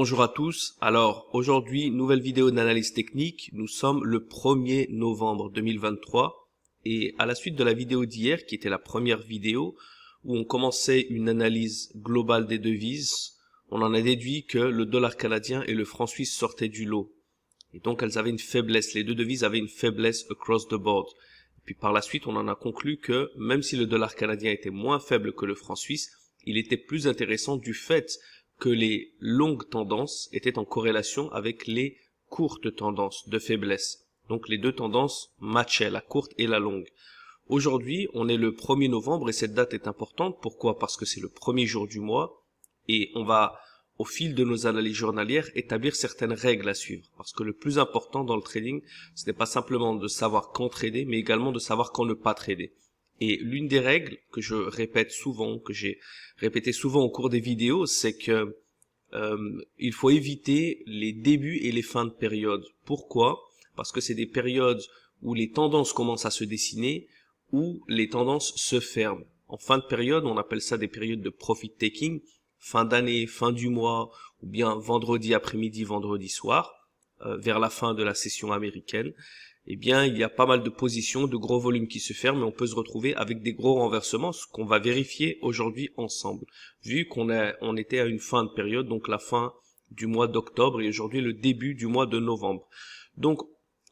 Bonjour à tous. Alors aujourd'hui, nouvelle vidéo d'analyse technique. Nous sommes le 1er novembre 2023 et à la suite de la vidéo d'hier qui était la première vidéo où on commençait une analyse globale des devises, on en a déduit que le dollar canadien et le franc suisse sortaient du lot. Et donc elles avaient une faiblesse, les deux devises avaient une faiblesse across the board. Et puis par la suite, on en a conclu que même si le dollar canadien était moins faible que le franc suisse, il était plus intéressant du fait que les longues tendances étaient en corrélation avec les courtes tendances de faiblesse. Donc les deux tendances matchaient, la courte et la longue. Aujourd'hui, on est le 1er novembre et cette date est importante. Pourquoi? Parce que c'est le premier jour du mois et on va, au fil de nos analyses journalières, établir certaines règles à suivre. Parce que le plus important dans le trading, ce n'est pas simplement de savoir quand trader, mais également de savoir quand ne pas trader. Et l'une des règles que je répète souvent, que j'ai répété souvent au cours des vidéos, c'est que il faut éviter les débuts et les fins de période. Pourquoi? Parce que c'est des périodes où les tendances commencent à se dessiner, où les tendances se ferment. En fin de période, on appelle ça des périodes de profit taking, fin d'année, fin du mois, ou bien vendredi après-midi, vendredi soir, vers la fin de la session américaine. Eh bien, il y a pas mal de positions, de gros volumes qui se ferment et on peut se retrouver avec des gros renversements, ce qu'on va vérifier aujourd'hui ensemble. Vu on était à une fin de période, donc la fin du mois d'octobre et aujourd'hui le début du mois de novembre. Donc,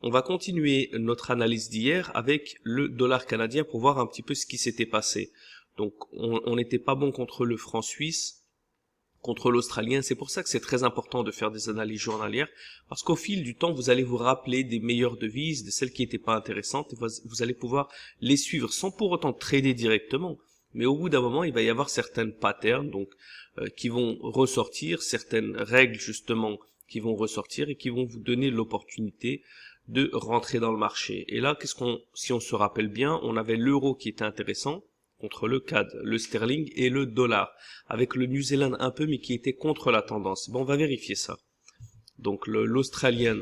on va continuer notre analyse d'hier avec le dollar canadien pour voir un petit peu ce qui s'était passé. Donc, on n'était pas bon contre le franc suisse, contre l'australien. C'est pour ça que c'est très important de faire des analyses journalières, parce qu'au fil du temps, vous allez vous rappeler des meilleures devises, de celles qui n'étaient pas intéressantes, et vous allez pouvoir les suivre sans pour autant trader directement. Mais au bout d'un moment, il va y avoir certaines patterns, donc qui vont ressortir, certaines règles justement qui vont ressortir et qui vont vous donner l'opportunité de rentrer dans le marché. Et là, si on se rappelle bien, on avait l'euro qui était intéressant contre le CAD, le sterling et le dollar, avec le New Zealand un peu, mais qui était contre la tendance. Bon, on va vérifier ça. Donc l'australien,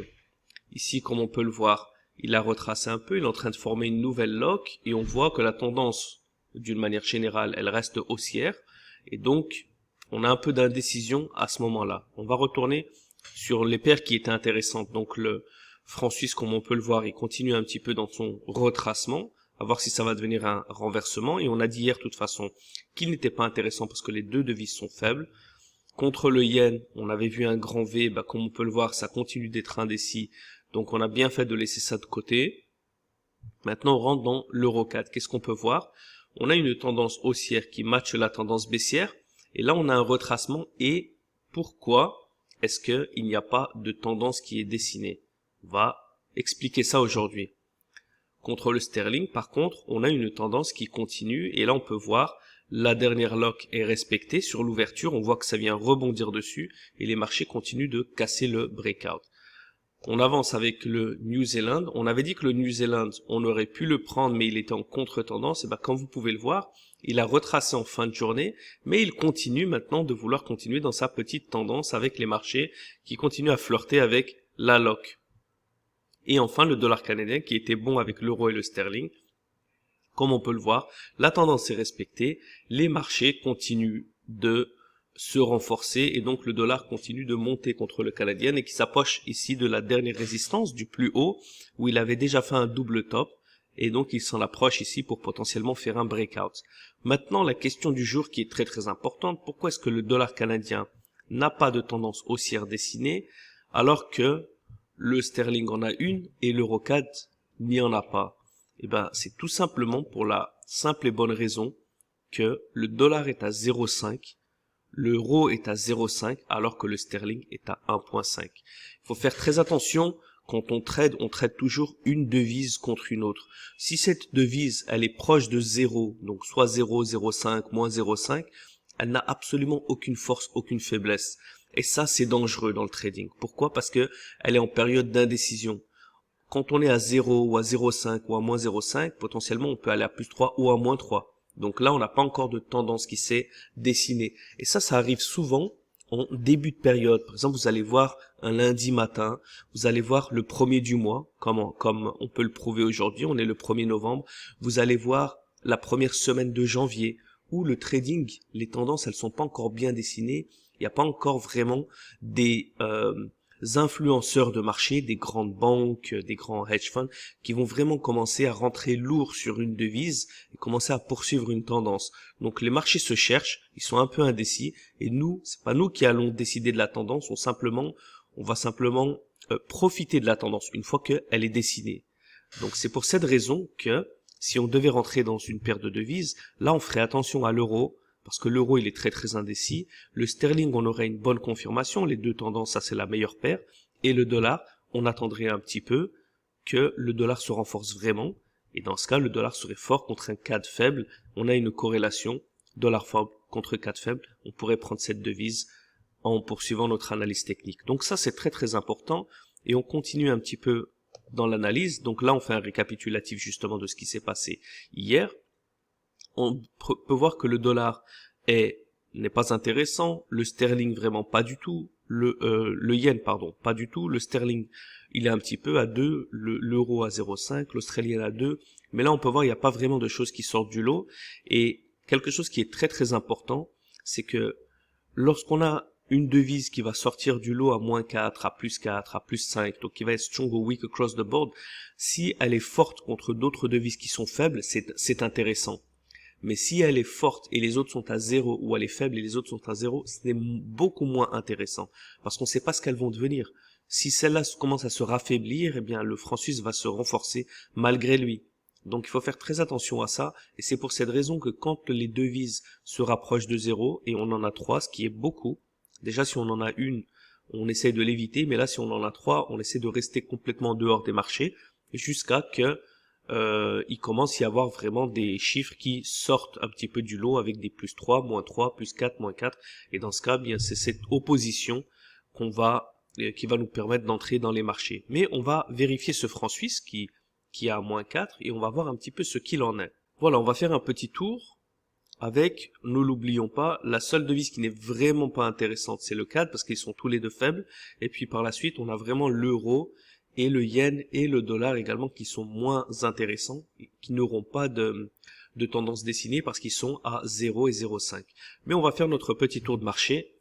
ici, comme on peut le voir, il a retracé un peu, il est en train de former une nouvelle lock, et on voit que la tendance, d'une manière générale, elle reste haussière, et donc, on a un peu d'indécision à ce moment-là. On va retourner sur les paires qui étaient intéressantes. Donc le franc suisse, comme on peut le voir, il continue un petit peu dans son retracement, à voir si ça va devenir un renversement. Et on a dit hier, de toute façon, qu'il n'était pas intéressant parce que les deux devises sont faibles. Contre le yen, on avait vu un grand V, comme on peut le voir, ça continue d'être indécis. Donc on a bien fait de laisser ça de côté. Maintenant, on rentre dans l'euro CAD. Qu'est-ce qu'on peut voir? On a une tendance haussière qui matche la tendance baissière. Et là, on a un retracement. Et pourquoi est-ce qu'il n'y a pas de tendance qui est dessinée? On va expliquer ça aujourd'hui. Contre le sterling, par contre, on a une tendance qui continue et là on peut voir la dernière lock est respectée sur l'ouverture, on voit que ça vient rebondir dessus et les marchés continuent de casser le breakout. On avance avec le New Zealand, on avait dit que le New Zealand, on aurait pu le prendre mais il était en contre-tendance, et comme vous pouvez le voir, il a retracé en fin de journée, mais il continue maintenant de vouloir continuer dans sa petite tendance avec les marchés qui continuent à flirter avec la lock. Et enfin, le dollar canadien qui était bon avec l'euro et le sterling. Comme on peut le voir, la tendance est respectée, les marchés continuent de se renforcer et donc le dollar continue de monter contre le canadien et qui s'approche ici de la dernière résistance du plus haut où il avait déjà fait un double top et donc il s'en approche ici pour potentiellement faire un breakout. Maintenant, la question du jour qui est très très importante, pourquoi est-ce que le dollar canadien n'a pas de tendance haussière dessinée alors que le sterling en a une et l'euro CAD n'y en a pas? Eh ben, c'est tout simplement pour la simple et bonne raison que le dollar est à 0,5, l'euro est à 0,5 alors que le sterling est à 1,5. Il faut faire très attention quand on trade toujours une devise contre une autre. Si cette devise, elle est proche de 0, donc soit 0, 0,5, moins 0,5, elle n'a absolument aucune force, aucune faiblesse. Et ça, c'est dangereux dans le trading. Pourquoi? Parce que elle est en période d'indécision. Quand on est à 0 ou à 0,5 ou à moins 0,5, potentiellement, on peut aller à plus 3 ou à moins 3. Donc là, on n'a pas encore de tendance qui s'est dessinée. Et ça arrive souvent en début de période. Par exemple, vous allez voir un lundi matin, vous allez voir le 1er du mois, comme on peut le prouver aujourd'hui, on est le 1er novembre. Vous allez voir la première semaine de janvier, où le trading, les tendances, elles sont pas encore bien dessinées Il n'y a pas encore vraiment des influenceurs de marché, des grandes banques, des grands hedge funds qui vont vraiment commencer à rentrer lourd sur une devise et commencer à poursuivre une tendance. Donc les marchés se cherchent, ils sont un peu indécis et nous, c'est pas nous qui allons décider de la tendance, on va simplement profiter de la tendance une fois qu'elle est dessinée. Donc c'est pour cette raison que si on devait rentrer dans une paire de devises, là on ferait attention à l'euro, parce que l'euro il est très très indécis. Le sterling, on aurait une bonne confirmation, les deux tendances, ça c'est la meilleure paire. Et le dollar, on attendrait un petit peu que le dollar se renforce vraiment. Et dans ce cas, le dollar serait fort contre un CAD faible. On a une corrélation, dollar fort contre CAD faible. On pourrait prendre cette devise en poursuivant notre analyse technique. Donc ça c'est très très important. Et on continue un petit peu dans l'analyse. Donc là on fait un récapitulatif justement de ce qui s'est passé hier. On peut voir que le dollar n'est pas intéressant, le sterling vraiment pas du tout, le yen pardon, pas du tout, le sterling il est un petit peu à 2, l'euro à 0,5, l'australien à 2, mais là on peut voir il n'y a pas vraiment de choses qui sortent du lot, et quelque chose qui est très très important, c'est que lorsqu'on a une devise qui va sortir du lot à -4, à +4, à +5, donc qui va être strong ou weak across the board, si elle est forte contre d'autres devises qui sont faibles, c'est intéressant. Mais si elle est forte et les autres sont à 0, ou elle est faible et les autres sont à 0, c'est beaucoup moins intéressant. Parce qu'on ne sait pas ce qu'elles vont devenir. Si celle-là commence à se raffaiblir, eh bien, le franc suisse va se renforcer malgré lui. Donc, il faut faire très attention à ça. Et c'est pour cette raison que quand les devises se rapprochent de 0, et on en a 3, ce qui est beaucoup. Déjà, si on en a une, on essaie de l'éviter. Mais là, si on en a 3, on essaie de rester complètement dehors des marchés jusqu'à que il commence à y avoir vraiment des chiffres qui sortent un petit peu du lot avec des +3, -3, +4, -4. Et dans ce cas, bien, c'est cette opposition qui va nous permettre d'entrer dans les marchés. Mais on va vérifier ce franc suisse qui est à -4 et on va voir un petit peu ce qu'il en est. Voilà, on va faire un petit tour avec, ne l'oublions pas, la seule devise qui n'est vraiment pas intéressante, c'est le CAD parce qu'ils sont tous les deux faibles. Et puis par la suite, on a vraiment l'euro et le yen et le dollar également qui sont moins intéressants, qui n'auront pas de tendance dessinée parce qu'ils sont à 0 et 0,5. Mais on va faire notre petit tour de marché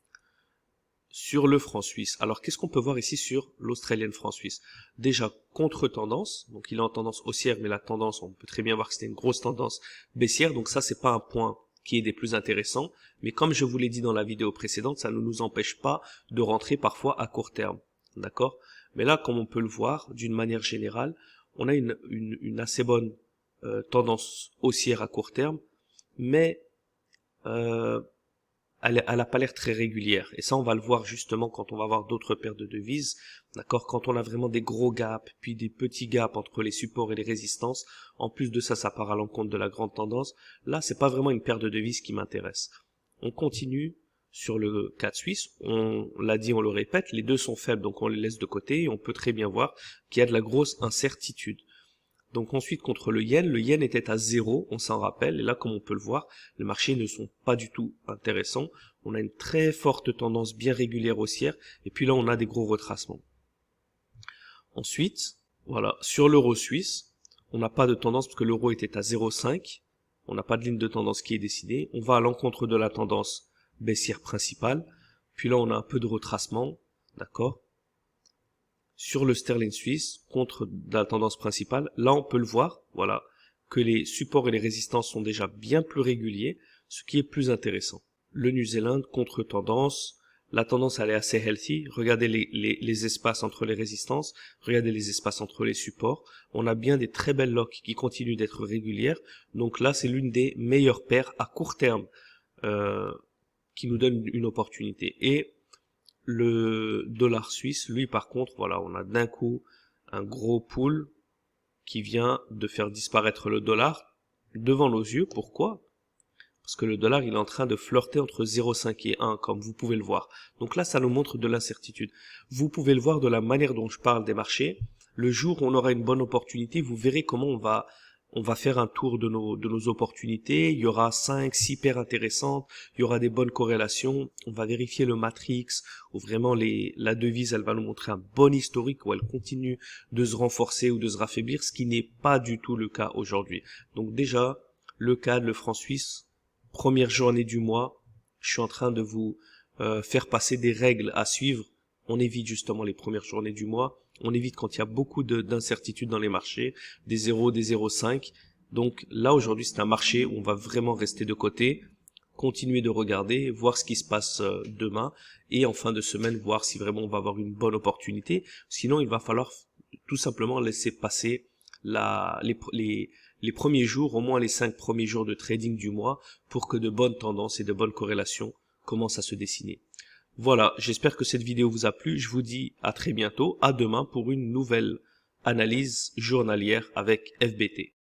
sur le franc suisse. Alors qu'est-ce qu'on peut voir ici sur l'australienne franc suisse? Déjà contre-tendance, donc il est en tendance haussière, mais la tendance, on peut très bien voir que c'était une grosse tendance baissière, donc ça c'est pas un point qui est des plus intéressants, mais comme je vous l'ai dit dans la vidéo précédente, ça ne nous empêche pas de rentrer parfois à court terme, d'accord? Mais là, comme on peut le voir, d'une manière générale, on a une assez bonne tendance haussière à court terme, mais elle a pas l'air très régulière. Et ça, on va le voir justement quand on va voir d'autres paires de devises, d'accord? Quand on a vraiment des gros gaps, puis des petits gaps entre les supports et les résistances, en plus de ça, ça part à l'encontre de la grande tendance. Là, c'est pas vraiment une paire de devises qui m'intéresse. On continue sur le CAD suisse, on l'a dit, on le répète, les deux sont faibles, donc on les laisse de côté, et on peut très bien voir qu'il y a de la grosse incertitude. Donc ensuite, contre le yen était à 0, on s'en rappelle, et là, comme on peut le voir, les marchés ne sont pas du tout intéressants. On a une très forte tendance bien régulière haussière, et puis là, on a des gros retracements. Ensuite, voilà, sur l'euro suisse, on n'a pas de tendance parce que l'euro était à 0,5, on n'a pas de ligne de tendance qui est décidée, on va à l'encontre de la tendance baissière principale, puis là on a un peu de retracement, d'accord. Sur le sterling suisse, contre la tendance principale, là on peut le voir, voilà, que les supports et les résistances sont déjà bien plus réguliers, ce qui est plus intéressant. Le New Zealand, contre tendance, la tendance elle est assez healthy, regardez les espaces entre les résistances, regardez les espaces entre les supports, on a bien des très belles locks qui continuent d'être régulières, donc là c'est l'une des meilleures paires à court terme, qui nous donne une opportunité. Et le dollar suisse, lui par contre, voilà, on a d'un coup un gros pool qui vient de faire disparaître le dollar devant nos yeux. Pourquoi? Parce que le dollar, il est en train de flirter entre 0,5 et 1, comme vous pouvez le voir. Donc là, ça nous montre de l'incertitude. Vous pouvez le voir de la manière dont je parle des marchés. Le jour où on aura une bonne opportunité, vous verrez comment on va faire un tour de nos opportunités. Il y aura 5, 6 paires intéressantes. Il y aura des bonnes corrélations. On va vérifier le matrix où vraiment la devise, elle va nous montrer un bon historique où elle continue de se renforcer ou de se raffaiblir, ce qui n'est pas du tout le cas aujourd'hui. Donc déjà, le CAD, le franc suisse, première journée du mois, je suis en train de vous faire passer des règles à suivre. On évite justement les premières journées du mois. On évite quand il y a beaucoup d'incertitudes dans les marchés, des 0, des 0,5. Donc là, aujourd'hui, c'est un marché où on va vraiment rester de côté, continuer de regarder, voir ce qui se passe demain et en fin de semaine, voir si vraiment on va avoir une bonne opportunité. Sinon, il va falloir tout simplement laisser passer les premiers jours, au moins les 5 premiers jours de trading du mois pour que de bonnes tendances et de bonnes corrélations commencent à se dessiner. Voilà, j'espère que cette vidéo vous a plu. Je vous dis à très bientôt, à demain pour une nouvelle analyse journalière avec FBT.